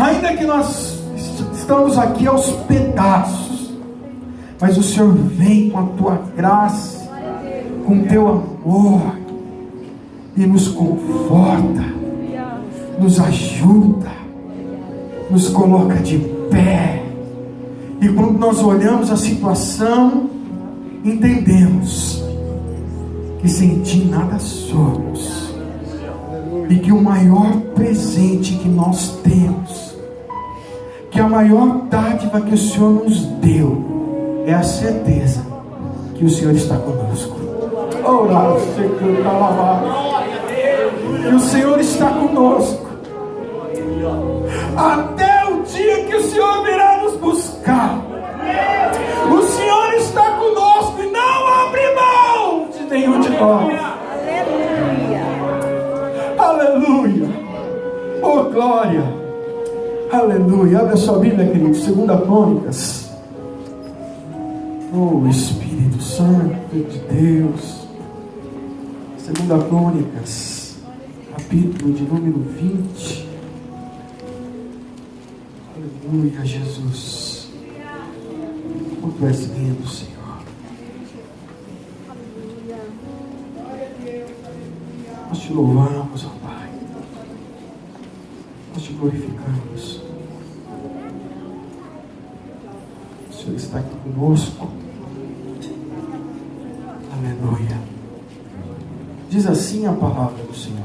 ainda que nós estamos aqui aos pedaços, mas o Senhor vem com a tua graça, com o teu amor, e nos conforta, nos ajuda, nos coloca de pé. E quando nós olhamos a situação, entendemos que sem ti nada somos, e que o maior presente que nós temos, que a maior dádiva que o Senhor nos deu, é a certeza que o Senhor está conosco. Que o Senhor está conosco até o dia que o Senhor virá nos buscar. O Senhor está conosco e não abre mão de nenhum de nós. Aleluia. Oh glória. Aleluia. Abre a sua Bíblia, querido. 2 Crônicas. Oh Espírito Santo de Deus. 2 Crônicas, capítulo de número 20. Aleluia, Jesus. Como tu és lindo, Senhor. Nós te louvamos, ó Pai. Nós te glorificamos. O Senhor está aqui conosco. Aleluia. Diz assim a palavra do Senhor.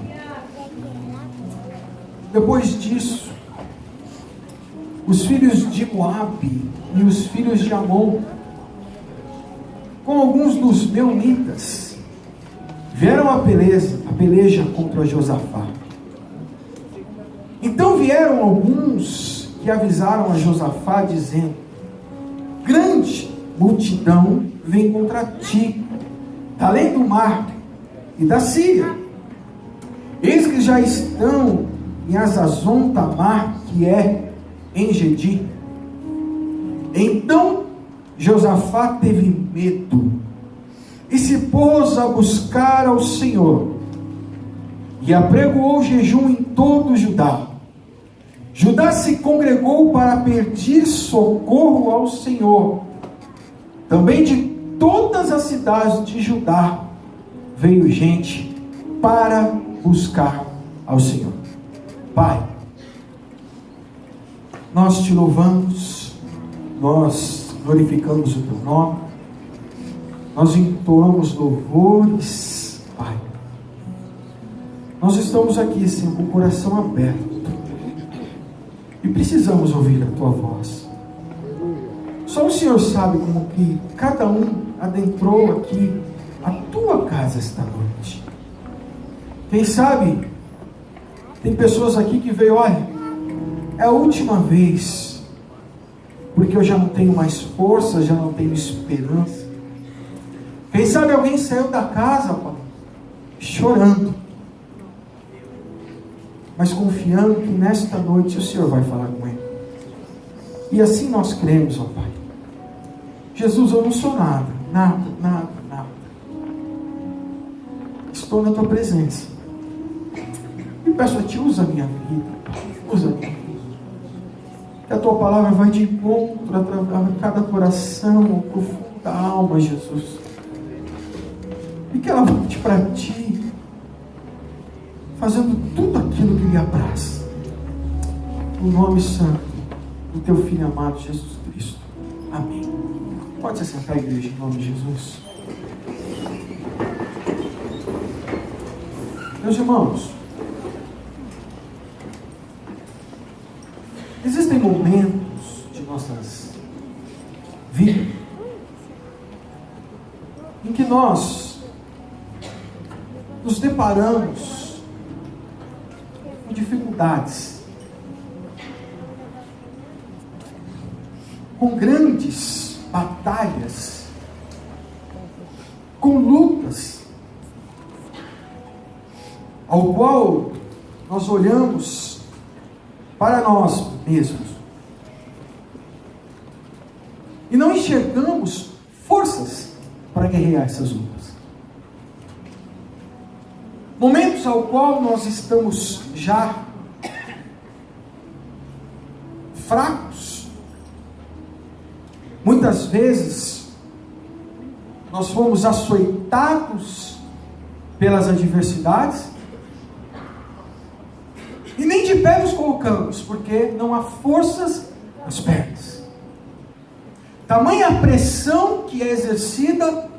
Depois disso, os filhos de Moabe e os filhos de Amon, com alguns dos meunitas, vieram a peleja contra Josafá. Então vieram alguns que avisaram a Josafá, dizendo: grande multidão vem contra ti, da além do mar e da Síria. Eis que já estão em Azazon Tamar, que é em Gedi. Então Josafá teve medo e se pôs a buscar ao Senhor, e apregoou jejum em todo o Judá. Judá se congregou para pedir socorro ao Senhor. Também de todas as cidades de Judá veio gente para buscar ao Senhor. Pai, nós te louvamos, nós glorificamos o teu nome, nós entoamos louvores, Pai. Nós estamos aqui, Senhor, com o coração aberto e precisamos ouvir a tua voz. Só o Senhor sabe como que cada um adentrou aqui a tua casa esta noite. Quem sabe tem pessoas aqui que veio: olha, é a última vez, porque eu já não tenho mais força, já não tenho esperança. Quem sabe alguém saiu da casa, Pai, chorando, mas confiando que nesta noite o Senhor vai falar com ele. E assim nós cremos, ó Pai. Jesus, eu não sou nada. Estou na tua presença. E peço a ti, usa a minha vida, usa a minha vida. Que a tua palavra vai de encontro a cada coração, profunda alma, Jesus. E que ela volte para ti, fazendo tudo aquilo que lhe apraz. No nome santo do teu Filho amado Jesus Cristo. Amém. Pode se sentar, igreja, em nome de Jesus. Meus irmãos, existem momentos de nossas vidas em que nós nos deparamos com dificuldades, com grandes batalhas, com lutas, ao qual nós olhamos para nós mesmos e não enxergamos forças para guerrear essas lutas. Momentos ao qual nós estamos já fracos. Muitas vezes, nós fomos açoitados pelas adversidades e nem de pé nos colocamos, porque não há forças nas pernas. Tamanha a pressão que é exercida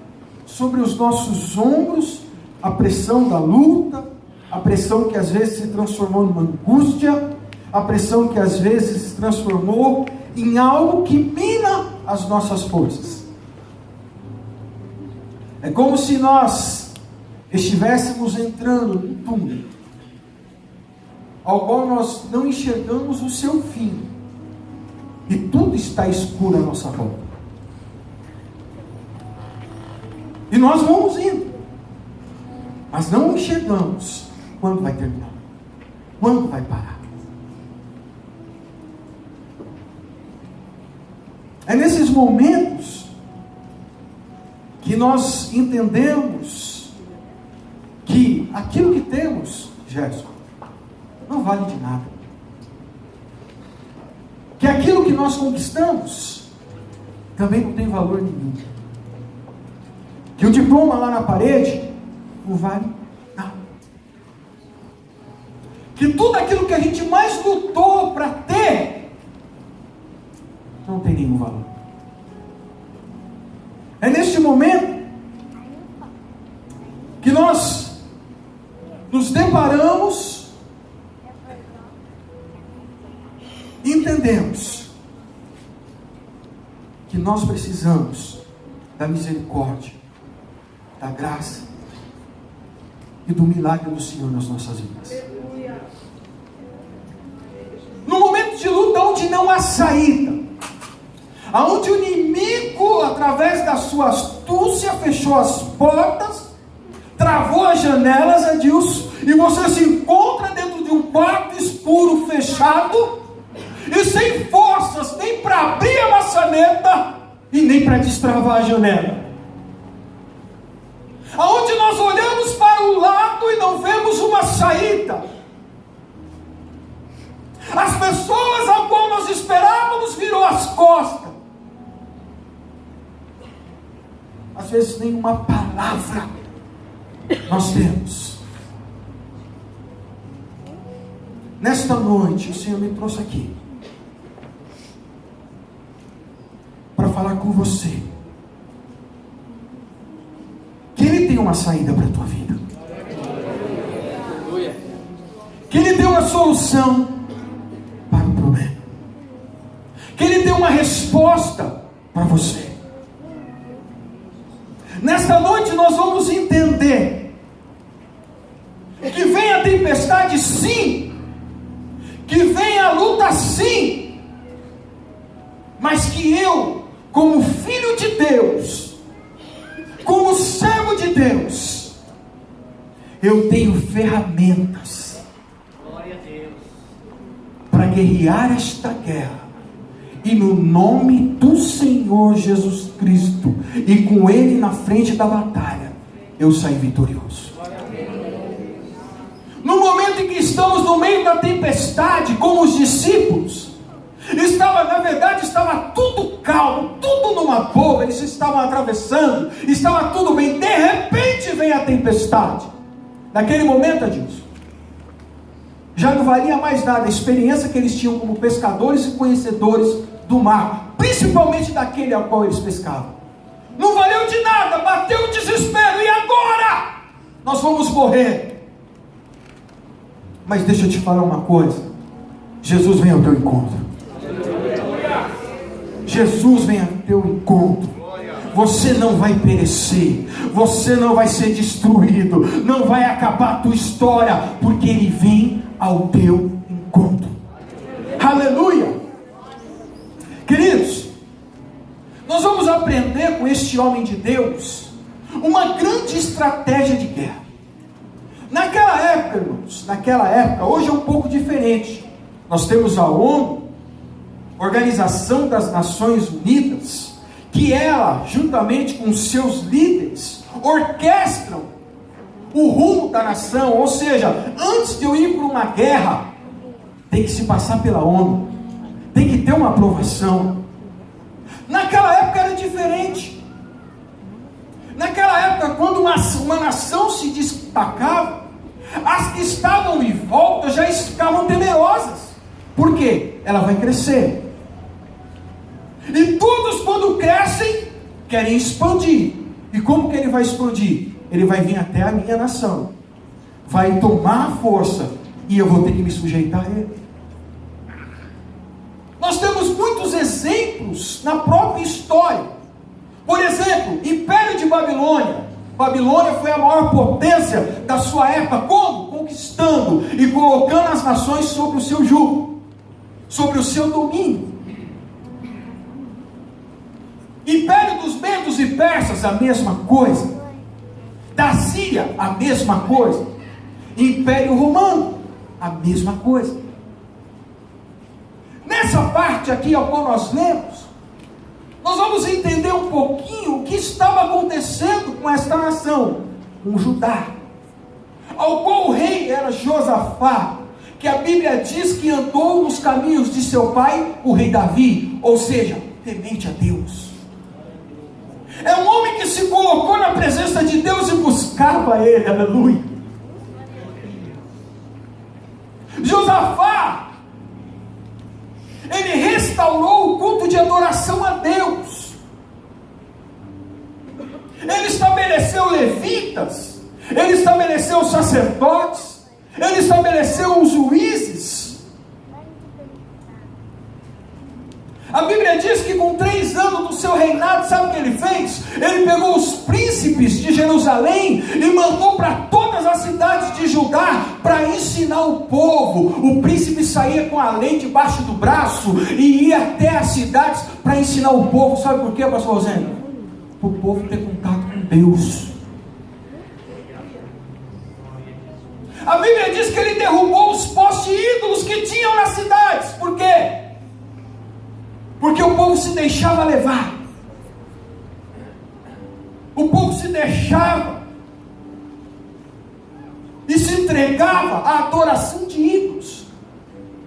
sobre os nossos ombros, a pressão da luta, a pressão que às vezes se transformou numa angústia, a pressão que às vezes se transformou em algo que mina as nossas forças. É como se nós estivéssemos entrando num túnel, ao qual nós não enxergamos o seu fim, e tudo está escuro à nossa volta. E nós vamos indo, mas não enxergamos quando vai terminar, quando vai parar. É nesses momentos que nós entendemos que aquilo que temos, Gerson, não vale de nada. Que aquilo que nós conquistamos também não tem valor nenhum. Que o diploma lá na parede não vale nada. Que tudo aquilo que a gente mais lutou para ter não tem nenhum valor. É neste momento que nós nos deparamos e entendemos que nós precisamos da misericórdia, da graça e do milagre do Senhor nas nossas vidas. No momento de luta onde não há saída, aonde o inimigo, através da sua astúcia, fechou as portas, travou as janelas, Adilson, e você se encontra dentro de um quarto escuro, fechado, e sem forças nem para abrir a maçaneta e nem para destravar a janela. Aonde nós olhamos para o lado e não vemos uma saída. As pessoas a qual nós esperávamos virou as costas. Às vezes nenhuma palavra nós temos. Nesta noite o Senhor me trouxe aqui para falar com você que Ele tem uma saída para a tua vida, que Ele tem uma solução para o problema, que Ele tem uma resposta para você. Nesta noite nós vamos entender que vem a tempestade sim, que vem a luta sim, mas que eu, como filho de Deus, como servo de Deus, eu tenho ferramentas para guerrear esta guerra. E no nome do Senhor Jesus Cristo, e com Ele na frente da batalha, eu saí vitorioso. No momento em que estamos no meio da tempestade, como os discípulos, estava tudo calmo, tudo numa boa, eles estavam atravessando, estava tudo bem, de repente vem a tempestade. Naquele momento, Adilson, já não valia mais nada a experiência que eles tinham como pescadores e conhecedores do mar, principalmente daquele ao qual eles pescavam. Não valeu de nada, bateu o desespero, e agora? Nós vamos morrer. Mas deixa eu te falar uma coisa, Jesus vem ao teu encontro. Jesus vem ao teu encontro. Você não vai perecer, você não vai ser destruído, não vai acabar a tua história, porque Ele vem ao teu encontro. Aleluia! Queridos, nós vamos aprender com este homem de Deus uma grande estratégia de guerra. Naquela época, irmãos, hoje é um pouco diferente. Nós temos a ONU, Organização das Nações Unidas, que ela, juntamente com seus líderes, orquestram o rumo da nação. Ou seja, antes de eu ir para uma guerra, tem que se passar pela ONU, tem que ter uma aprovação. Naquela época era diferente. Naquela época, quando uma nação se destacava, as que estavam em volta já ficavam temerosas. Por quê? Ela vai crescer. E todos, quando crescem, querem expandir. E como que ele vai expandir? Ele vai vir até a minha nação, vai tomar a força, e eu vou ter que me sujeitar a ele. Nós temos muitos exemplos na própria história. Por exemplo, Império de Babilônia. Babilônia foi a maior potência da sua época. Como? Conquistando e colocando as nações sobre o seu jugo, sobre o seu domínio. Império dos Medos e Persas, a mesma coisa. Da Síria, a mesma coisa. Império Romano, a mesma coisa. Nessa parte aqui, ao qual nós lemos, nós vamos entender um pouquinho o que estava acontecendo com esta nação, com Judá, ao qual o rei era Josafá, que a Bíblia diz que andou nos caminhos de seu pai, o rei Davi, ou seja, temente a Deus. É um homem que se colocou na presença de Deus e buscava ele, aleluia. Josafá, ele restaurou o culto de adoração a Deus. Ele estabeleceu levitas, ele estabeleceu os sacerdotes, ele estabeleceu os juízes. A Bíblia diz que com 3 anos do seu reinado, sabe o que ele fez? Ele pegou os príncipes de Jerusalém e mandou para todas as cidades de Judá para ensinar o povo. O príncipe saía com a lei debaixo do braço e ia até as cidades para ensinar o povo. Sabe por quê, pastor Rosendo? Para o povo ter contato com Deus. A Bíblia diz que ele derrubou os postes ídolos que tinham nas cidades. Por quê? Porque o povo se deixava levar. O povo se deixava e se entregava à adoração de ídolos.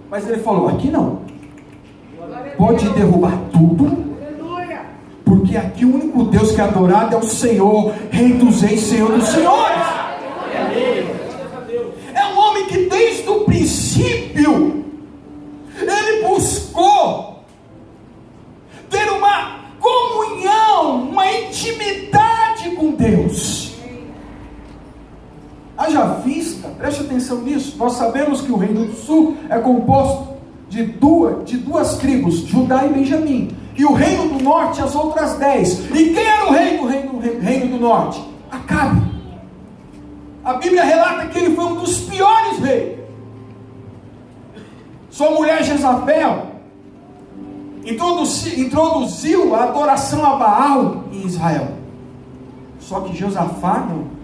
Mas ele falou, aqui não. Pode derrubar tudo, porque aqui o único Deus que é adorado é o Senhor, Rei dos Reis, Senhor dos Senhores. É um homem que desde o princípio ele buscou ter uma comunhão, uma intimidade com Deus. Haja vista, preste atenção nisso. Nós sabemos que o reino do sul é composto de duas tribos, Judá e Benjamim, e o reino do norte as outras 10. E quem era o rei do reino do norte? Acabe. A Bíblia relata que ele foi um dos piores reis. Sua mulher Jezabel introduziu a adoração a Baal em Israel. Só que Josafá não.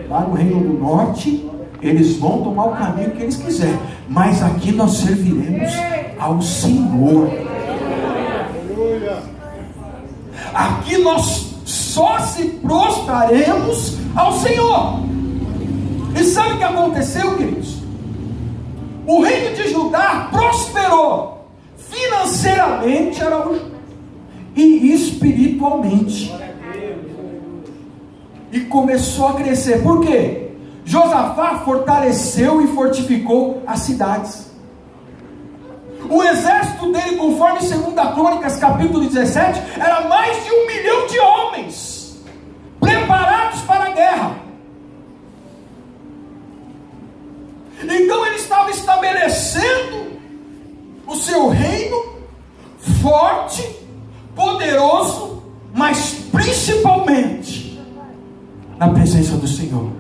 Lá no reino do norte, eles vão tomar o caminho que eles quiserem, mas aqui nós serviremos ao Senhor. Aqui nós só se prostraremos ao Senhor. E sabe o que aconteceu, queridos? O reino de Judá prosperou financeiramente, e espiritualmente, e começou a crescer. Por quê? Josafá fortaleceu e fortificou as cidades. O exército dele, conforme 2 Crônicas capítulo 17, era mais de 1 milhão de homens preparados para a guerra. Então ele estava estabelecendo o seu reino forte, poderoso, mas principalmente na presença do Senhor.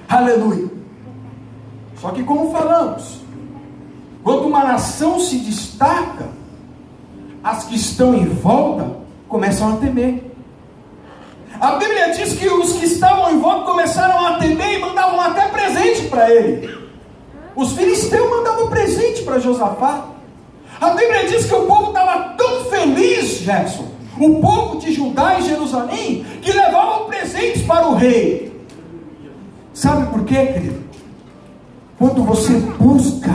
Aleluia. Só que, como falamos, quando uma nação se destaca, as que estão em volta começam a temer. A Bíblia diz que os que estavam em volta começaram a temer e mandavam até presente para ele. Os filisteus mandavam presente para Josafá. A Bíblia diz que o povo estava tão feliz, Gerson, o povo de Judá e Jerusalém, que levavam presentes para o rei. Sabe por quê, querido? Quando você busca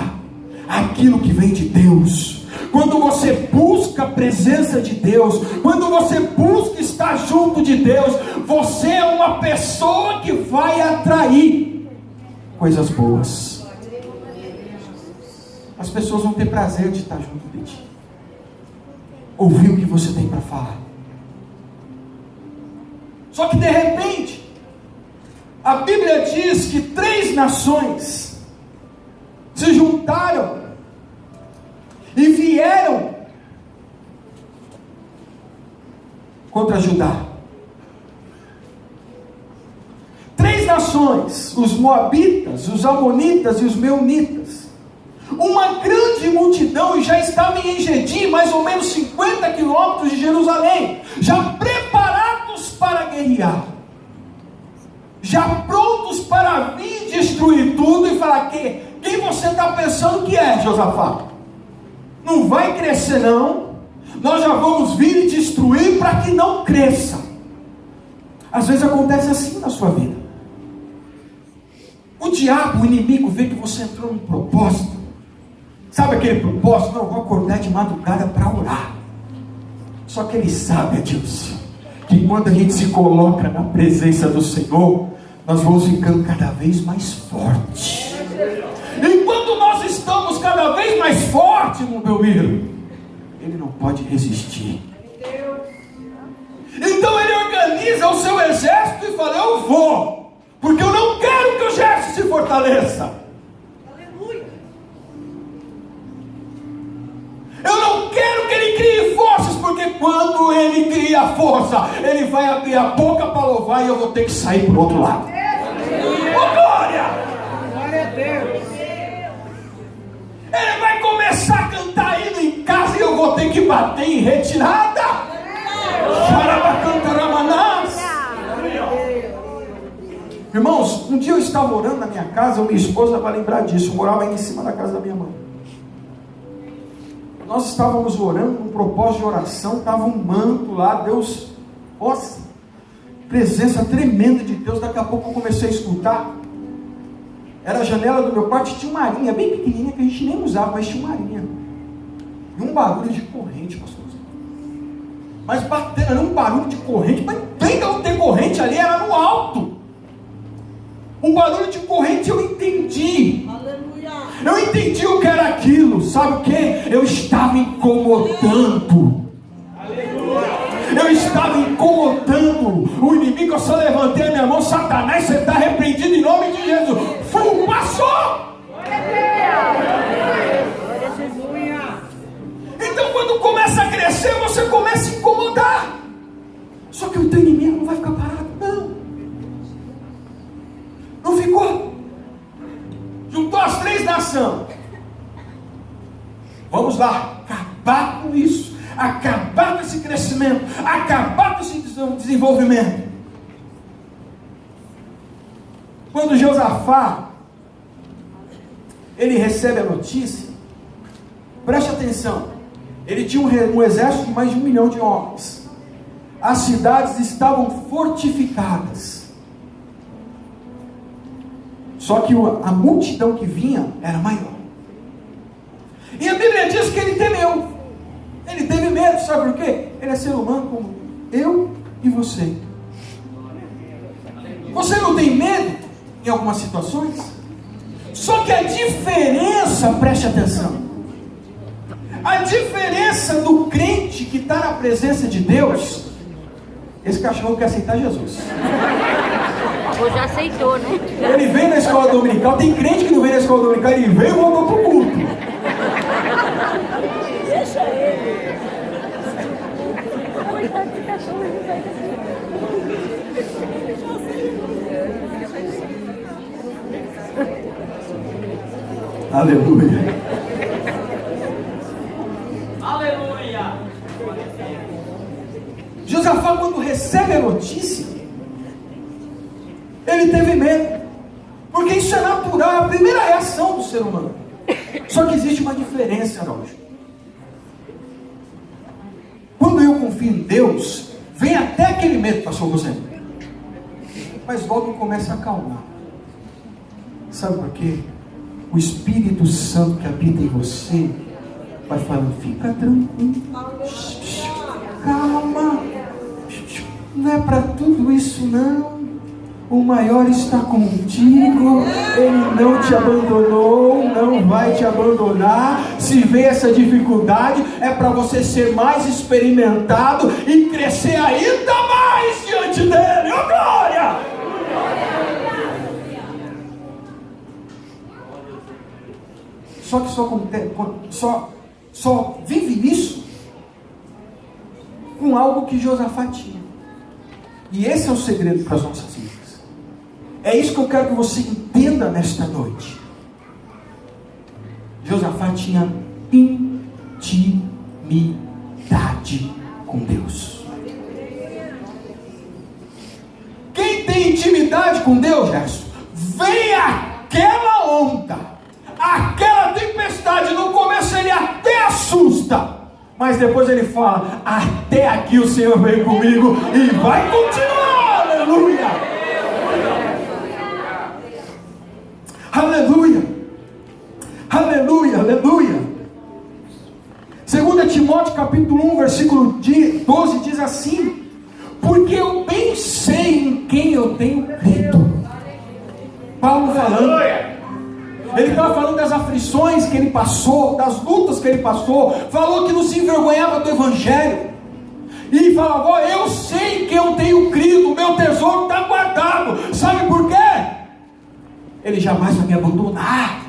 aquilo aquilo que vem de Deus, quando você busca a presença de Deus, quando você busca estar junto de Deus, você é uma pessoa que vai atrair coisas boas. As pessoas vão ter prazer de estar junto de ti, ouvir o que você tem para falar. Só que de repente, a Bíblia diz que 3 nações se juntaram e vieram contra Judá. 3 nações, os Moabitas, os Amonitas e os Meunitas. Uma grande multidão já estava em Engedi, mais ou menos 50 quilômetros de Jerusalém, já preparados para guerrear, já prontos para vir destruir tudo e falar: quem você está pensando que é, Josafá? Não vai crescer não, nós já vamos vir e destruir para que não cresça. Às vezes acontece assim na sua vida. O diabo, o inimigo, vê que você entrou num propósito. Sabe aquele propósito? Não, vou acordar de madrugada para orar. Só que ele sabe, Deus, que quando a gente se coloca na presença do Senhor, nós vamos ficando cada vez mais fortes. Enquanto nós estamos cada vez mais fortes, meu Belmiro, ele não pode resistir. Então ele organiza o seu exército e fala: eu vou, porque eu não quero que o exército se fortaleça. Eu não quero que ele crie forças, porque quando ele cria força, ele vai abrir a boca para louvar e eu vou ter que sair por outro lado. Oh, glória! Glória a Deus! Ele vai começar a cantar indo em casa e eu vou ter que bater em retirada. Xarabacantaramanás. Irmãos, um dia eu estava orando na minha casa, minha esposa vai lembrar disso, eu morava aí em cima da casa da minha mãe. Nós estávamos orando, um propósito de oração, estava um manto lá, Deus, nossa, presença tremenda de Deus. Daqui a pouco eu comecei a escutar, era a janela do meu quarto, tinha uma arinha bem pequenininha, que a gente nem usava, mas tinha uma arinha, e um barulho de corrente, pastor, mas batendo, era um barulho de corrente, mas bem não ter corrente ali, era no alto, um barulho de corrente. Eu entendi, eu entendi o que era aquilo. Sabe o que? Eu estava incomodando. Eu estava incomodando o inimigo. Eu só levantei a minha mão: Satanás, você está repreendido em nome de Jesus. Fum, passou. Então quando começa a crescer, você começa a incomodar. Só que o teu inimigo não vai ficar parado. Não ficou. Juntou as 3 nações. Vamos lá, acabar com isso, acabar com esse crescimento, acabar com esse desenvolvimento. Quando Josafá ele recebe a notícia, preste atenção, ele tinha um exército de mais de 1 milhão de homens. As cidades estavam fortificadas. Só que a multidão que vinha era maior. E a Bíblia diz que ele temeu. Ele teve medo, sabe por quê? Ele é ser humano como eu e você. Você não tem medo em algumas situações? Só que a diferença, preste atenção, a diferença do crente que está na presença de Deus, esse cachorro quer aceitar Jesus. Ou já aceitou, né? Ele vem na escola dominical. Tem crente que não vem na escola dominical, ele veio e voltou para o culto. Deixa ele. Coitado de cachorro, ele vai. Aleluia. Aleluia. Josafá, quando recebe a notícia, ele teve medo, porque isso é natural, é a primeira reação do ser humano. Só que existe uma diferença, Araújo. Quando eu confio em Deus, vem até aquele medo, pastor José, mas logo começa a acalmar. Sabe por quê? o Espírito Santo que habita em você vai falando: fica tranquilo, calma, não é para tudo isso não. O maior está contigo, Ele não te abandonou, não vai te abandonar. Se vê essa dificuldade, é para você ser mais experimentado e crescer ainda mais diante dEle. Oh, glória! Só que só vive isso com algo que Josafá tinha. E esse é o segredo para as nossas vidas. É isso que eu quero que você entenda nesta noite. Josafá tinha intimidade com Deus. Quem tem intimidade com Deus, Gerson, vem aquela onda, aquela tempestade. No começo ele até assusta, mas depois ele fala: até aqui o Senhor veio comigo e vai continuar. Aleluia! Aleluia, aleluia, aleluia. 2 Timóteo capítulo 1 versículo 12 diz assim: porque eu bem sei em quem eu tenho crido. Paulo falando, ele estava falando das aflições que ele passou, das lutas que ele passou. Falou que não se envergonhava do evangelho, e falava: ó, eu sei que eu tenho crido, o meu tesouro está guardado. Sabe por quê? Ele jamais vai me abandonar.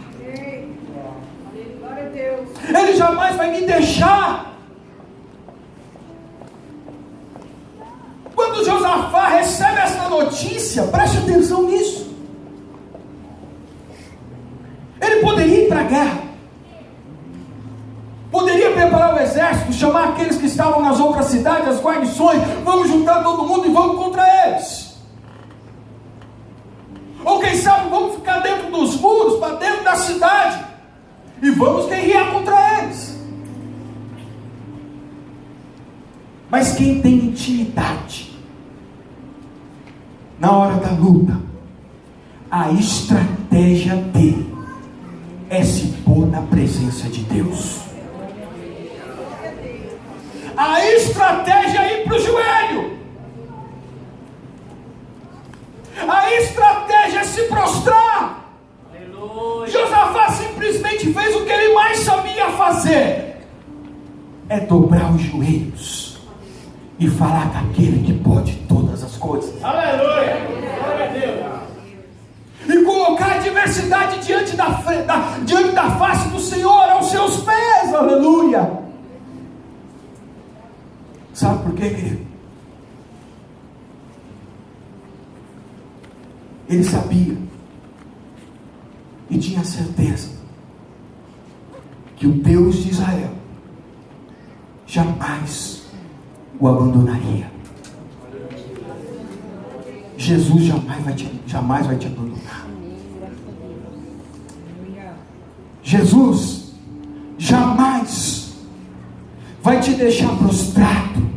Ele jamais vai me deixar. Quando Josafá recebe essa notícia, preste atenção nisso. Ele poderia ir para a guerra, poderia preparar o exército, chamar aqueles que estavam nas outras cidades, as guarnições: vamos juntar todo mundo e vamos contra eles. Ou quem sabe vamos ficar dentro dos muros, para dentro da cidade, e vamos guerrear contra eles. Mas quem tem intimidade, na hora da luta, a estratégia dele é se pôr na presença de Deus. A estratégia é ir para o joelho. A estratégia é se prostrar. Aleluia. Josafá simplesmente fez o que ele mais sabia fazer: é dobrar os joelhos e falar com aquele que pode todas as coisas. Aleluia. Glória a Deus. E colocar a adversidade diante da face do Senhor, aos seus pés. Aleluia. Sabe por quê, querido? Ele sabia e tinha certeza que o Deus de Israel jamais o abandonaria. Jesus jamais vai te abandonar. Jesus jamais vai te deixar prostrado.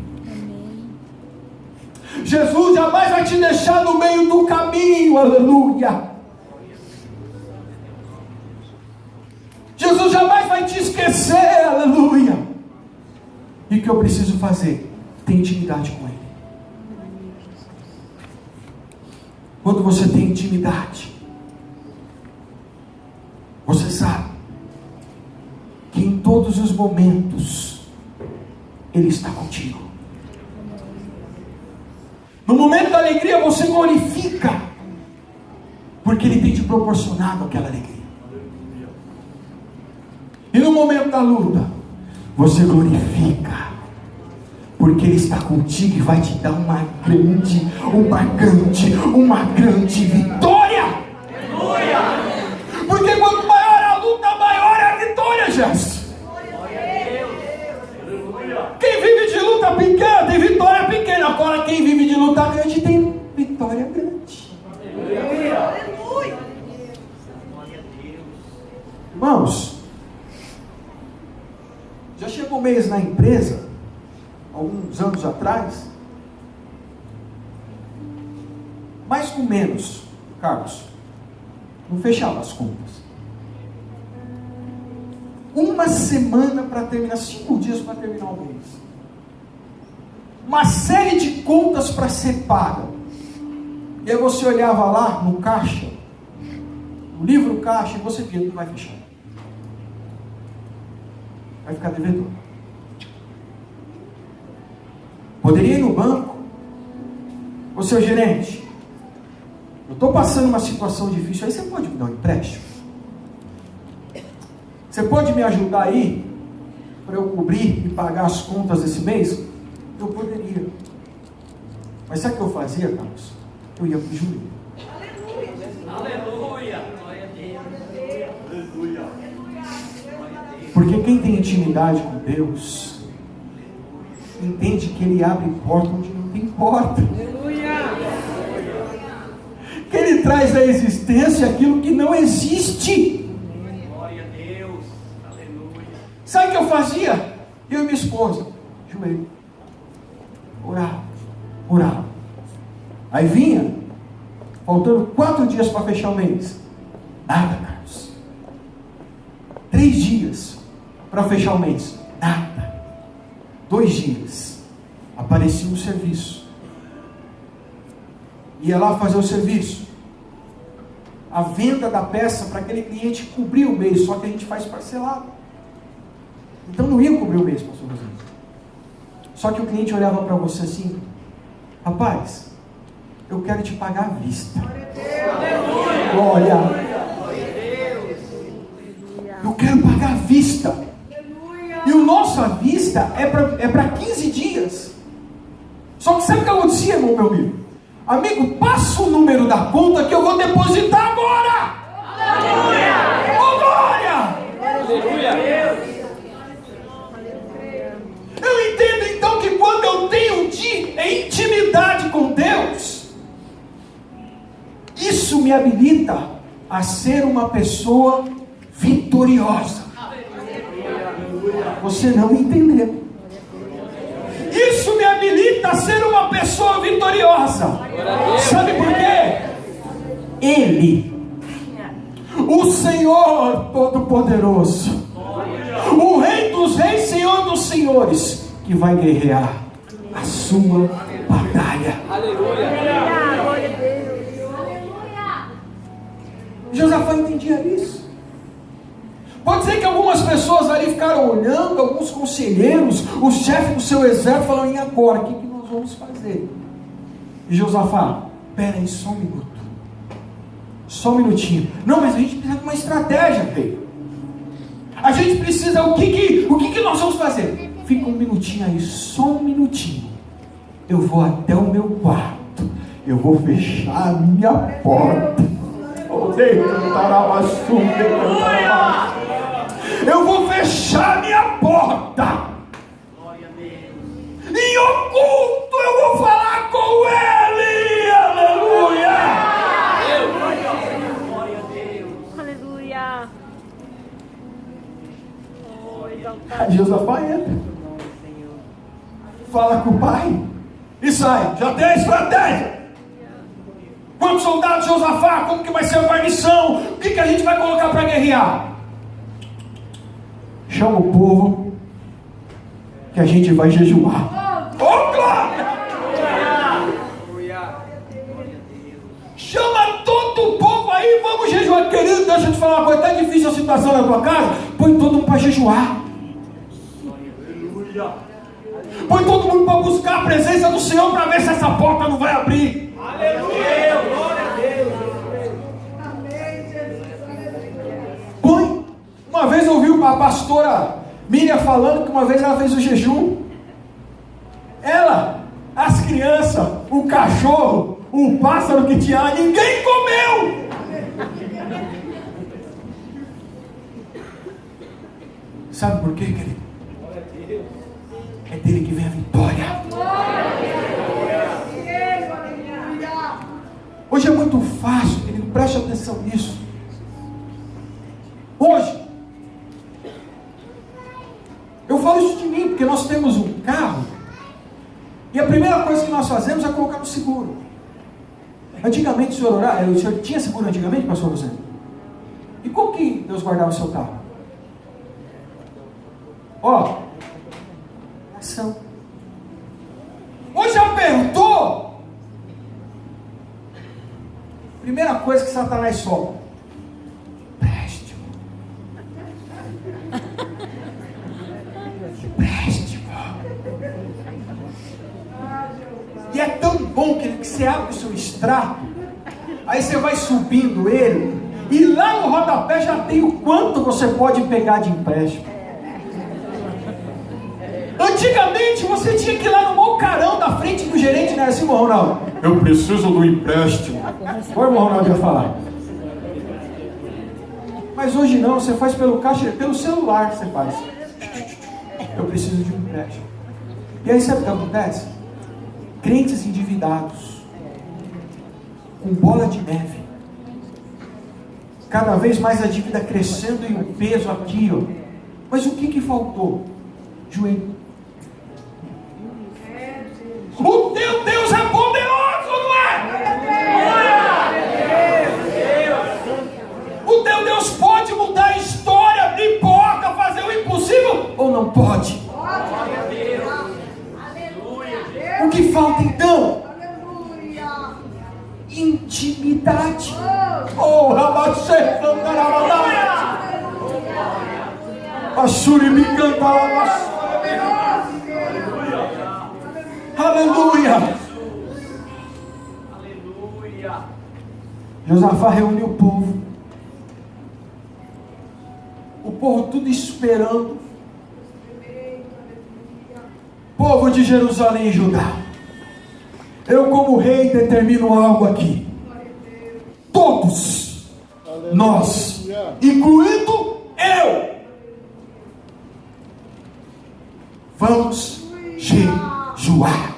Jesus jamais vai te deixar no meio do caminho. Aleluia. Jesus jamais vai te esquecer. Aleluia. E o que eu preciso fazer? Ter intimidade com Ele. Quando você tem intimidade, você sabe que em todos os momentos Ele está contigo. No momento da alegria você glorifica, porque Ele tem te proporcionado aquela alegria. E no momento da luta você glorifica, porque Ele está contigo e vai te dar uma grande vitória. Aleluia! Porque quanto maior a luta, maior é a vitória, Jesus. Quem vive de luta pequena tem vitória pequena. Agora quem vive de luta grande tem vitória grande. Aleluia! Irmãos, já chegou um mês na empresa, alguns anos atrás, mais com menos, Carlos, não fechava as contas. uma semana para terminar, 5 dias para terminar o mês. Uma série de contas para ser paga. E aí você olhava lá no caixa, no livro caixa, e você via, não vai fechar. Vai ficar devedor. Poderia ir no banco, ô seu gerente, eu estou passando uma situação difícil, aí você pode me dar um empréstimo? Você pode me ajudar aí, para eu cobrir e pagar as contas desse mês? Eu poderia. Mas sabe o que eu fazia, Carlos? Eu ia para o joelho. Aleluia! Aleluia! Porque quem tem intimidade com Deus, entende que Ele abre porta onde não tem porta. Que Ele traz à existência aquilo que não existe. Glória a Deus! Aleluia! Sabe o que eu fazia? Eu e minha esposa, joelho, orava. Aí vinha, faltando 4 dias para fechar o mês. Nada, Carlos. 3 dias para fechar o mês. Nada. 2 dias. Aparecia um serviço. Ia lá fazer o serviço. A venda da peça para aquele cliente cobrir o mês, só que a gente faz parcelado. Então não ia cobrir o mês, pastor Rosendo. Só que o cliente olhava para você assim: rapaz, eu quero te pagar à vista. Glória. Eu quero pagar à vista. E o nosso à vista é para 15 dias. Só que sabe o que acontecia, irmão, meu amigo? Amigo, passa o número da conta que eu vou depositar agora. Aleluia! Oh, glória! Aleluia! Eu entendo então que quando eu tenho intimidade com Deus, isso me habilita a ser uma pessoa vitoriosa. Você não entendeu. Isso me habilita a ser uma pessoa vitoriosa. Sabe por quê? Ele, o Senhor Todo-Poderoso, o Rei dos Reis, Senhor dos Senhores, que vai guerrear a sua batalha. Josafá entendia isso. Pode ser que algumas pessoas ali ficaram olhando, alguns conselheiros, o chefe do seu exército, falando: e agora? O que nós vamos fazer? E Josafá: pera aí, só um minuto. Só um minutinho. Não, mas a gente precisa de uma estratégia, rei. A gente precisa, o que nós vamos fazer? Fica um minutinho aí, só um minutinho. Eu vou até o meu quarto. Eu vou fechar a minha porta. Eu vou fechar a minha porta. Em oculto eu vou falar com ele. Aleluia. Aleluia. Aí Josafá entra, fala com o pai e sai. Já tem a estratégia. Quantos soldados, Josafá? Como que vai ser a guarnição? O que a gente vai colocar para guerrear? Chama o povo, que a gente vai jejuar. Oh, glória! Chama todo o povo aí, vamos jejuar. Querido, deixa eu te falar uma coisa. Está difícil a situação na tua casa? Põe todo mundo para jejuar. Põe todo mundo para buscar a presença do Senhor, para ver se essa porta não vai abrir. Aleluia! Glória a Deus! Põe. Uma vez eu ouvi a pastora Miriam falando que uma vez ela fez o jejum. Ela, as crianças, o cachorro, o pássaro que tinha lá, ninguém comeu. Sabe por quê, querido? É dele que vem a vitória. Hoje é muito fácil, querido, preste atenção nisso. Hoje, eu falo isso de mim, porque nós temos um carro, e a primeira coisa que nós fazemos é colocar no seguro. Antigamente o senhor tinha seguro antigamente, pastor Rosendo? E como que Deus guardava o seu carro? Ó, ação. Hoje apertou. Primeira coisa que Satanás solta: empréstimo. Empréstimo. E é tão bom que você abre o seu extrato, aí você vai subindo ele, e lá no rodapé já tem o quanto você pode pegar de empréstimo. Antigamente você tinha que ir lá no malcarão da frente do gerente, né? Assim, irmão Ronaldo, eu preciso do empréstimo. Oi, irmão Ronaldo ia falar. Mas hoje não, você faz pelo caixa, pelo celular você faz. Eu preciso de um empréstimo. E aí sabe o que acontece? Crentes endividados, com bola de neve, cada vez mais a dívida crescendo e o peso aqui, ó. Mas o que faltou? Joelho. O teu Deus é poderoso, não é? O teu Deus pode mudar a história, importa fazer o impossível ou não pode? O que falta então? Intimidade. Oh, Rabachê, a Surimi canta lá. Aleluia. Aleluia. Josafá reuniu o povo. O povo tudo esperando. Povo de Jerusalém e Judá, eu como rei determino algo aqui. Todos, nós, incluindo eu, vamos jejuar.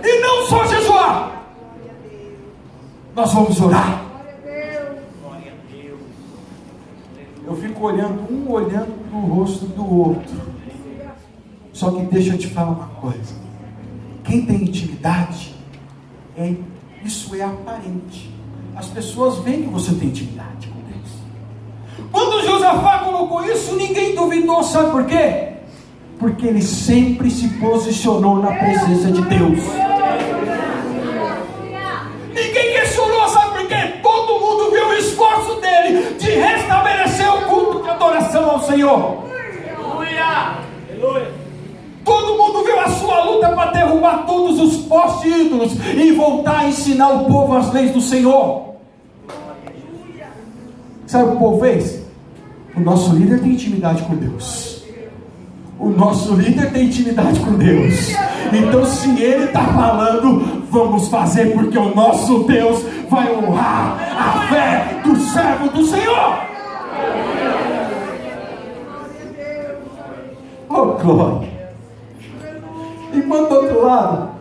E não só jejuar, nós vamos orar. Eu fico olhando para o rosto do outro. Só que deixa eu te falar uma coisa. Quem tem intimidade, isso é aparente. As pessoas veem que você tem intimidade com Deus. Quando Josafá colocou isso, ninguém duvidou. Sabe por quê? Porque ele sempre se posicionou na presença de Deus. Ninguém questionou, sabe por quê? Todo mundo viu o esforço dele de restabelecer o culto de adoração ao Senhor. Aleluia. Aleluia. Todo mundo viu a sua luta para derrubar todos os postes ídolos e voltar a ensinar o povo as leis do Senhor. Sabe o que o povo fez? O nosso líder tem intimidade com Deus. O nosso líder tem intimidade com Deus. Então se ele está falando, vamos fazer, porque o nosso Deus vai honrar a fé do servo do Senhor. Oh, glória. Enquanto do outro lado,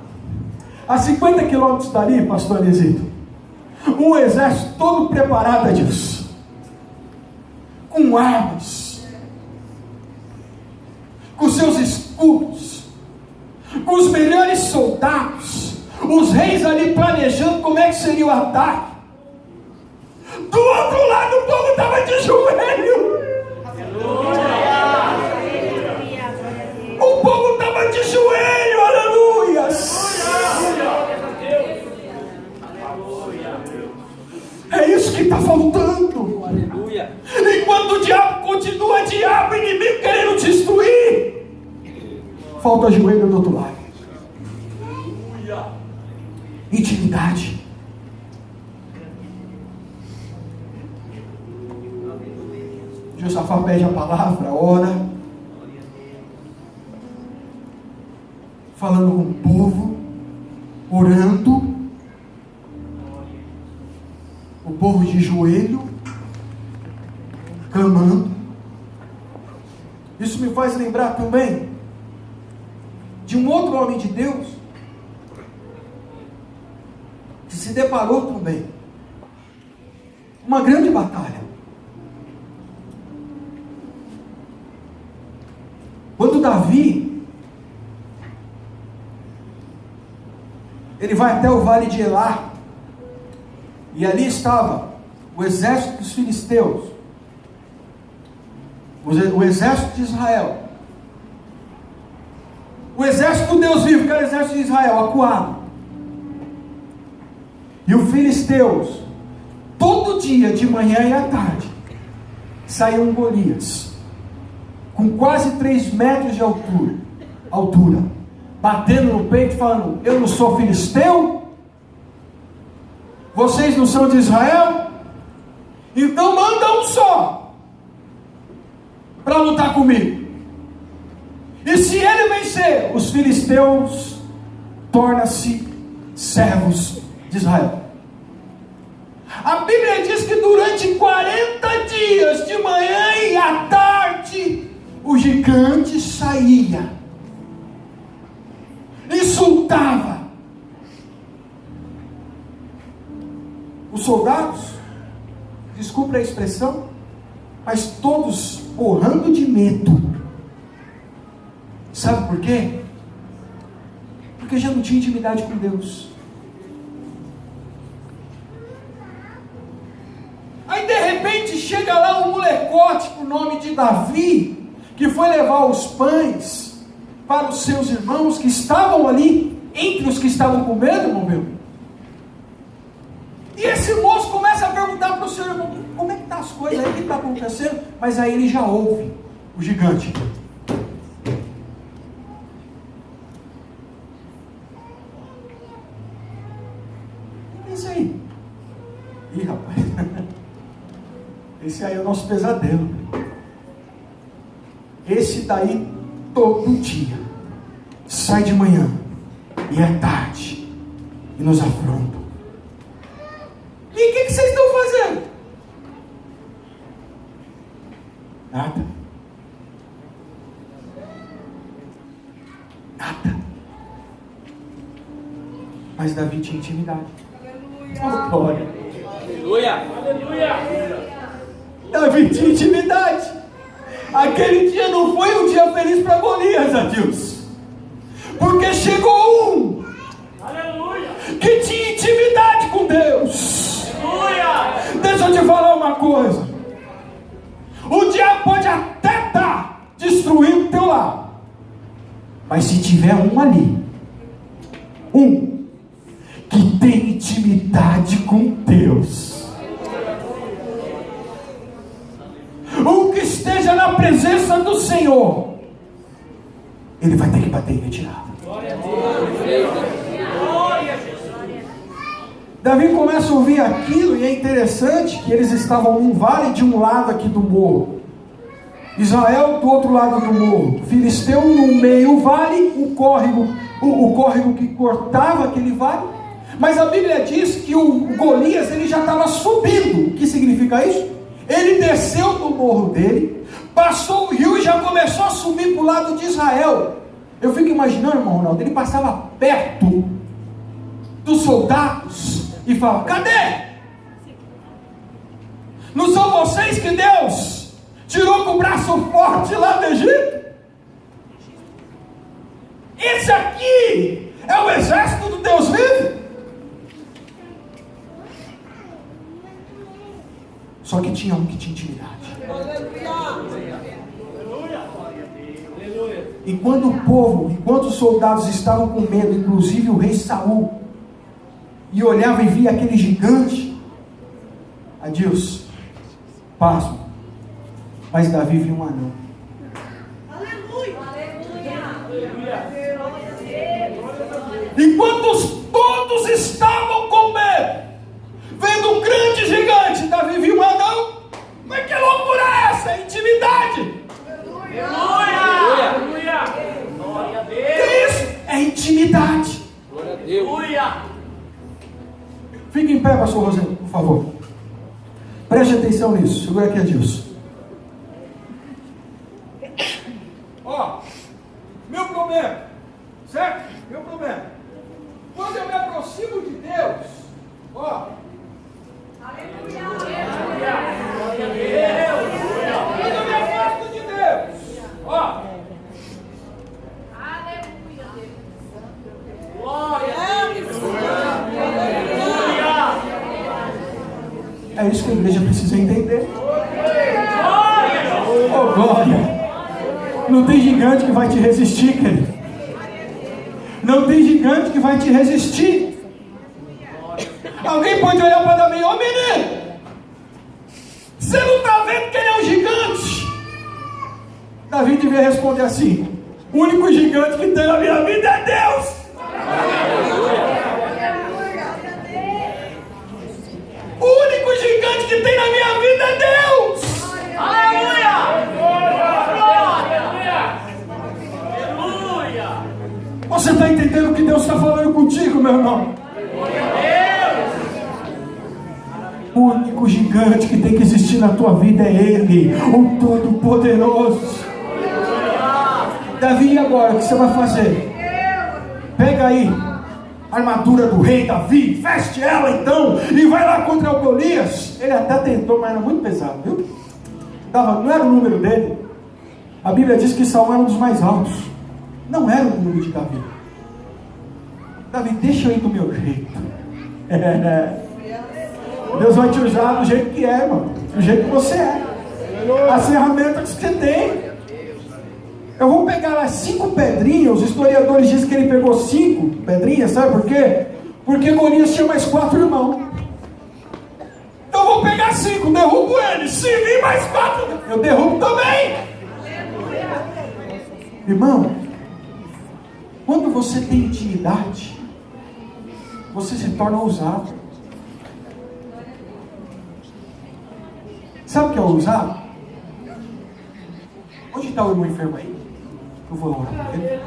a 50 quilômetros dali, pastor Anesito, um exército todo preparado a Deus, com armas, com seus escudos, com os melhores soldados, os reis ali planejando como é que seria o ataque. Do outro lado o povo estava de joelho. O povo estava de joelho, aleluia. É isso que está faltando. Aleluia. Enquanto o diabo continua, diabo, inimigo querendo destruir, falta joelho do outro lado. Intimidade. Josafá pede a palavra, ora, falando com o povo, orando, o povo de joelho, clamando. Isso me faz lembrar também de um outro homem de Deus que se deparou também uma grande batalha. Quando Davi, ele vai até o vale de Elá, e ali estava o exército dos filisteus, o exército de Israel, o exército do Deus vivo, que era o exército de Israel, acuado. E os filisteus, todo dia, de manhã e à tarde, saiu um Golias, com quase 3 metros de altura, batendo no peito, falando: eu não sou filisteu? Vocês não são de Israel? Então manda um só para lutar comigo. E se ele vencer, os filisteus tornam-se servos de Israel. A Bíblia diz que durante 40 dias, de manhã e à tarde, o gigante saía, insultava os soldados, desculpe a expressão, mas todos porrando de medo. Sabe por quê? Porque já não tinha intimidade com Deus. Aí de repente chega lá um molecote com o nome de Davi, que foi levar os pães para os seus irmãos que estavam ali, entre os que estavam com medo, irmão meu. E esse moço começa a perguntar para o seu irmão: como é que estão as coisas aí, o que está acontecendo? Mas aí ele já ouve o gigante. Esse aí. Ih, rapaz. Esse aí é o nosso pesadelo. Esse daí todo dia sai de manhã e é tarde e nos afronta. E o que vocês estão fazendo? Nada. Nada. Mas Davi tinha intimidade. Oh, glória. Aleluia. Aleluia. Davi tinha intimidade. Aquele dia não foi um dia feliz para Golias, Deus. Porque chegou um, aleluia, que tinha intimidade com Deus. Aleluia. Deixa eu te falar uma coisa. O diabo pode até estar destruindo o teu lar, mas se tiver um ali, um que tem intimidade com Deus, um que esteja na presença do Senhor, ele vai ter que bater em retirada. Davi começa a ouvir aquilo, e é interessante que eles estavam num vale de um lado aqui do morro, Israel do outro lado do morro, Filisteu no meio, o vale, o córrego que cortava aquele vale. Mas a Bíblia diz que o Golias, ele já estava subindo. O que significa isso? Ele desceu do morro dele, passou o rio e já começou a subir para o lado de Israel. Eu fico imaginando, irmão Ronaldo, ele passava perto dos soldados e falava: cadê? Não são vocês que Deus tirou com o braço forte lá do Egito? Esse aqui é o exército do Deus vivo? Só que tinha um que tinha intimidade. Enquanto os soldados estavam com medo, inclusive o rei Saul, e olhava e via aquele gigante, Adilson, pasmo, mas Davi viu um anão. Enquanto todos estavam com medo, vendo um grande gigante, Davi viu um anão. Mas que loucura é essa? É intimidade. Aleluia! Aleluia! Glória a Deus! Que isso? É intimidade. Glória a Deus! Aleluia! Fique em pé, pastor Rosendo, por favor. Preste atenção nisso. Segura aqui, Adilson. Ó, meu problema, certo? Meu problema. Quando eu me aproximo de Deus, ó. Aleluia! Glória a Deus! Quando eu me afasto de Deus, ó. Aleluia! Glória a Deus! É isso que a igreja precisa entender. Oh, Oh, glória! Não tem gigante que vai te resistir, querido. Não tem gigante que vai te resistir. Alguém pode olhar para Davi: ô menino, você não está vendo que ele é um gigante? Davi devia responder assim: o único gigante que tem na minha vida é Deus. O único gigante que tem na minha vida é Deus. Aleluia! Você está entendendo o que Deus está falando contigo, meu irmão? O único gigante que tem que existir na tua vida é Ele, o Todo-Poderoso. Davi, e agora? O que você vai fazer? Pega aí a armadura do rei Davi, veste ela então, e vai lá contra o Golias. Ele até tentou, mas era muito pesado, viu? Não era o número dele. A Bíblia diz que Saul era um dos mais altos. Não era o número de Davi. Davi, deixa eu ir do meu jeito. Deus vai te usar do jeito que é, irmão. Do jeito que você é. As ferramentas que você tem. Eu vou pegar lá 5 pedrinhas. Os historiadores dizem que ele pegou 5 pedrinhas. Sabe por quê? Porque Golias tinha mais 4 irmãos. Então eu vou pegar 5, derrubo ele. Se vir mais 4, eu derrubo também. Irmão, quando você tem intimidade, você se torna ousado. Sabe o que é ousado? Onde está o irmão enfermo aí? Eu vou lá orar por ele.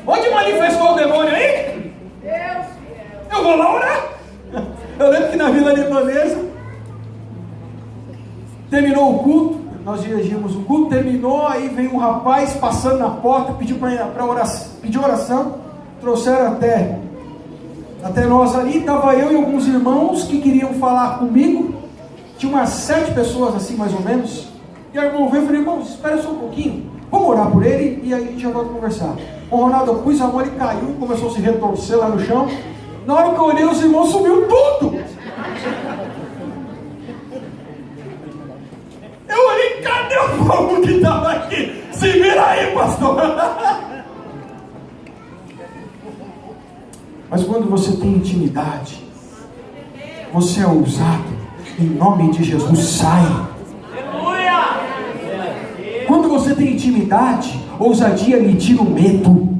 Onde manifestou o demônio aí? Eu vou lá orar. Eu lembro que na Vila Libanesa terminou o culto. Nós dirigimos o culto, terminou, aí veio um rapaz passando na porta, pediu para oração, trouxeram até nós ali, estava eu e alguns irmãos que queriam falar comigo, tinha umas 7 pessoas assim mais ou menos, e a irmã veio e falei: irmão, espera só um pouquinho, vamos orar por ele, e aí a gente já vai conversar. O Ronaldo, eu pus a mão, ele caiu, começou a se retorcer lá no chão. Na hora que eu olhei, os irmãos sumiu tudo. Eu olhei: cadê o povo que estava aqui? Se vira aí, pastor. Mas quando você tem intimidade, você é ousado, em nome de Jesus, sai. Quando você tem intimidade, ousadia lhe tira o medo.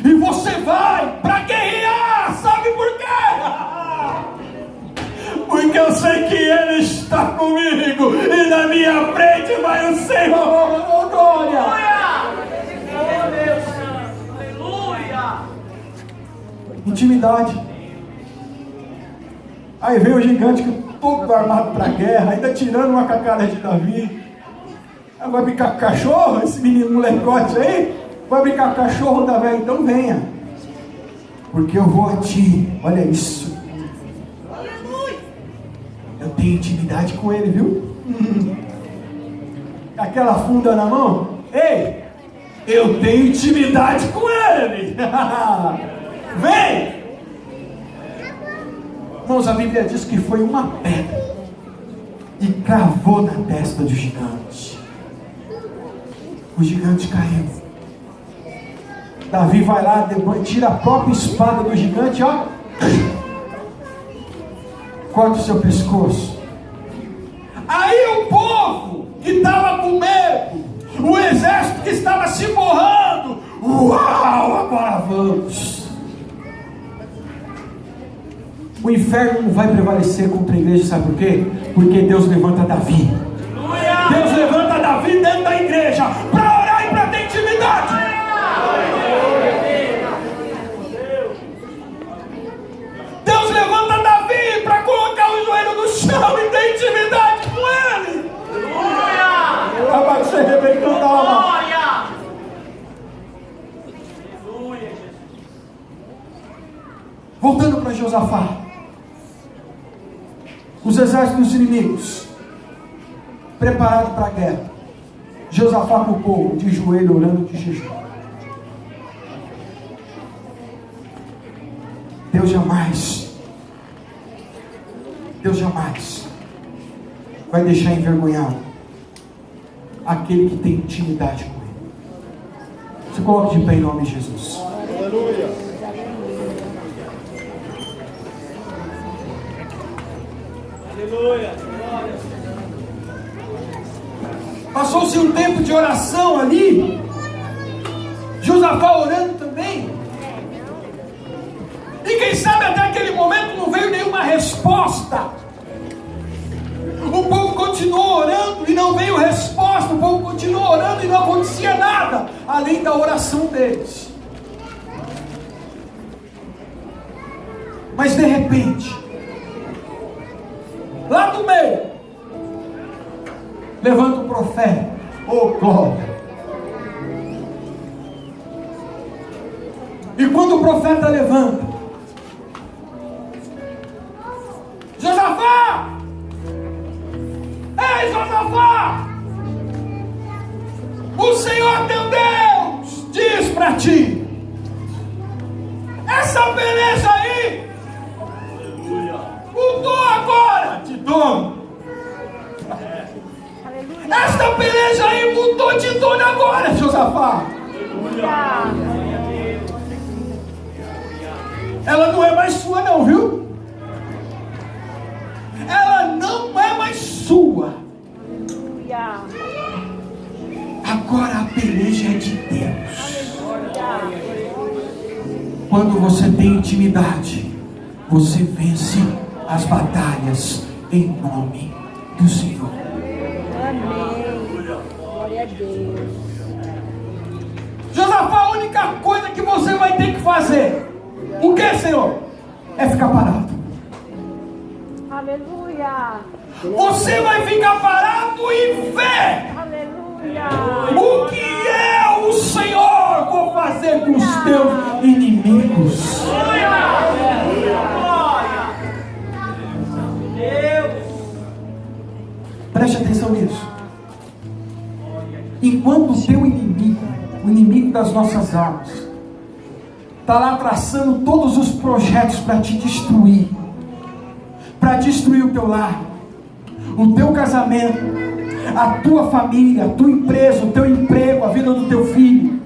E você vai para guerrear, sabe por quê? Porque eu sei que Ele está comigo, e na minha frente vai o Senhor. Oh, glória! Oh, Deus Santo! Aleluia! Intimidade. Aí veio o gigante todo armado para a guerra, ainda tirando uma cacada de Davi. Vai brincar com cachorro, esse menino molecote aí? Vai brincar com cachorro da velha? Então venha, porque eu vou a ti. Olha isso. Eu tenho intimidade com ele, viu? Aquela funda na mão. Ei, eu tenho intimidade com ele. Vem. Irmãos, a Bíblia diz que foi uma pedra e cravou na testa do gigante. O gigante caiu. Davi vai lá, depois tira a própria espada do gigante, ó, corta o seu pescoço. Aí o povo que estava com medo, o exército que estava se borrando, uau, agora vamos. O inferno não vai prevalecer contra a igreja, sabe por quê? Porque Deus levanta Davi. Deus levanta Davi dentro da igreja para orar e para ter intimidade. Deus levanta Davi para colocar o joelho no chão e ter intimidade com ele. Aleluia! Você rebentando a alma. Voltando para Josafá. Os exércitos inimigos preparados para a guerra. Josafá com o povo de joelho, orando de jejum. Deus jamais Deus jamais vai deixar envergonhado aquele que tem intimidade com Ele. Se coloque de pé em nome de Jesus. Aleluia. Aleluia. Passou-se um tempo de oração ali, Josafá orando também, e quem sabe até aquele momento não veio nenhuma resposta. O povo continuou orando e não veio resposta. O povo continuou orando e não acontecia nada, além da oração deles. Mas de repente, lá do meio, levanta o profeta. Oh glória! E quando o profeta levanta, Josafá! Ei, Josafá! O Senhor teu Deus diz para ti: essa beleza aí mudou agora, te dou. Esta peleja aí mudou de dono agora, Josafá. Ela não é mais sua não, viu? Ela não é mais sua. Agora a peleja é de Deus. Quando você tem intimidade, você vence as batalhas em nome do Senhor. Glória a Deus. Josafá, a única coisa que você vai ter que fazer, o que, Senhor? É ficar parado. Aleluia. Você vai ficar parado e ver Aleluia. o que eu, o Senhor, vou fazer com os teus inimigos. Preste atenção nisso. Enquanto o teu inimigo, o inimigo das nossas almas, está lá traçando todos os projetos para te destruir, para destruir o teu lar, o teu casamento, a tua família, a tua empresa, o teu emprego, a vida do teu filho.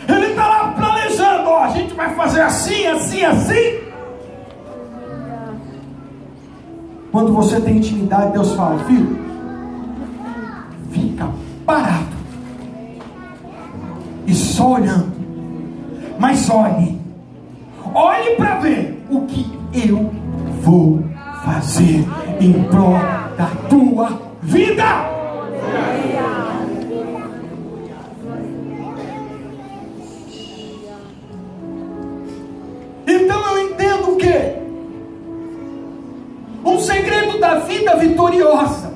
Ele está lá planejando, ó, a gente vai fazer assim, assim, assim. Quando você tem intimidade, Deus fala: filho, fica parado e só olhando. Mas olhe para ver o que eu vou fazer em prol da tua vida. Então eu entendo o quê? Um segredo da vida vitoriosa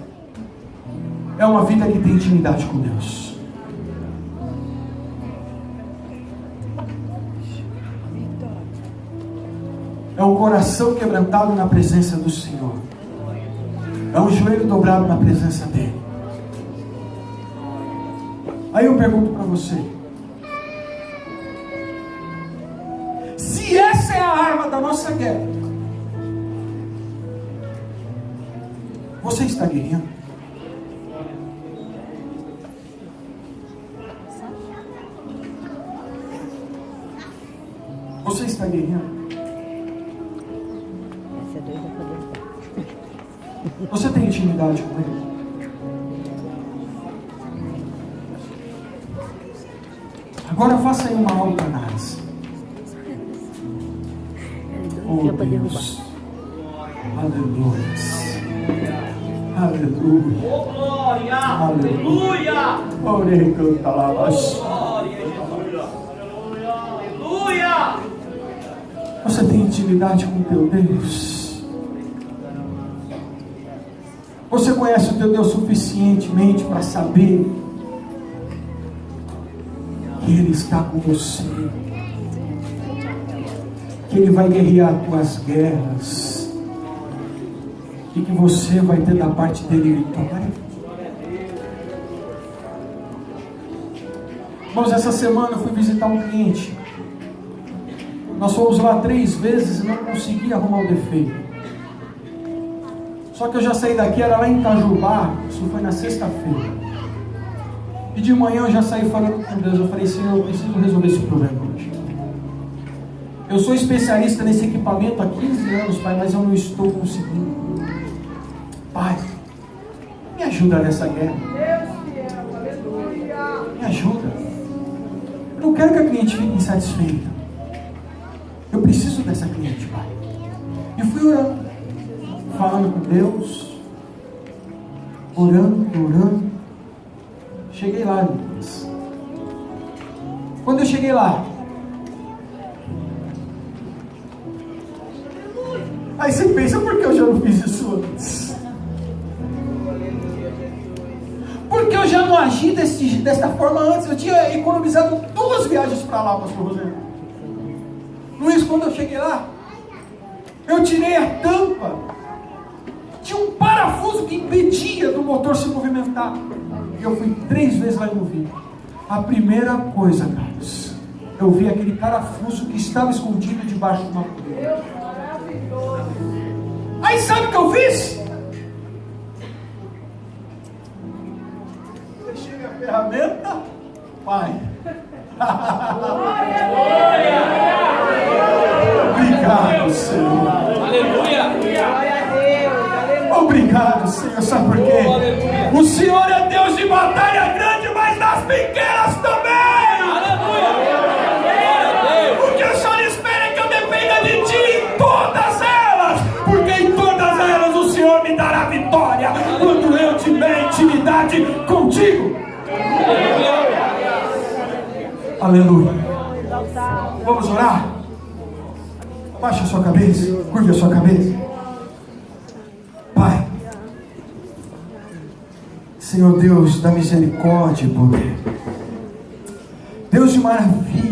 é uma vida que tem intimidade com Deus. É um coração quebrantado na presença do Senhor. É um joelho dobrado na presença dEle. Aí eu pergunto para você: se essa é a arma da nossa guerra, você está guerreando? Você está guerreando? Você tem intimidade com Ele? Agora faça aí uma autoanálise. Oh Deus, aleluia, aleluia, Oh, glória! aleluia. Aleluia! Você tem intimidade com teu Deus? Você conhece o teu Deus suficientemente para saber que Ele está com você, que Ele vai guerrear as tuas guerras e que você vai ter da parte dele vitória? Irmãos, essa semana eu fui visitar um cliente. Nós fomos lá 3 vezes e não consegui arrumar o defeito. Só que eu já saí daqui, era lá em Itajubá, isso foi na sexta-feira. E de manhã eu já saí falando com Deus. Eu falei, Senhor, eu preciso resolver esse problema hoje. Eu sou especialista nesse equipamento há 15 anos, Pai, mas eu não estou conseguindo. Pai, me ajuda nessa guerra. Me ajuda. Eu não quero que a cliente fique insatisfeita. Eu preciso dessa cliente, Pai. E fui orando, falando com Deus, orando. Cheguei lá, Lucas. Quando eu cheguei lá, aí você pensa, por que eu já não fiz isso antes? Porque eu já não agi desta forma antes. Eu tinha economizado 2 viagens para lá, pastor Rosendo. Luiz, quando eu cheguei lá, eu tirei a tampa. Tinha um parafuso que impedia do motor se movimentar. E eu fui 3 vezes lá e não vi. A primeira coisa, Carlos, eu vi aquele parafuso que estava escondido debaixo de uma poeira. Aí sabe o que eu fiz? Deixei minha ferramenta, Pai. Obrigado, Senhor. Aleluia. Obrigado, Senhor. Sabe por quê? O Senhor é Deus de batalha grande, mas das pequenas também. Aleluia. O que o Senhor espera é que eu dependa de Ti em todas elas, porque em todas elas o Senhor me dará vitória quando eu tiver intimidade contigo. Aleluia. Vamos orar? Baixe a sua cabeça, curve a sua cabeça. Pai, Senhor Deus da misericórdia e poder, Deus de maravilha.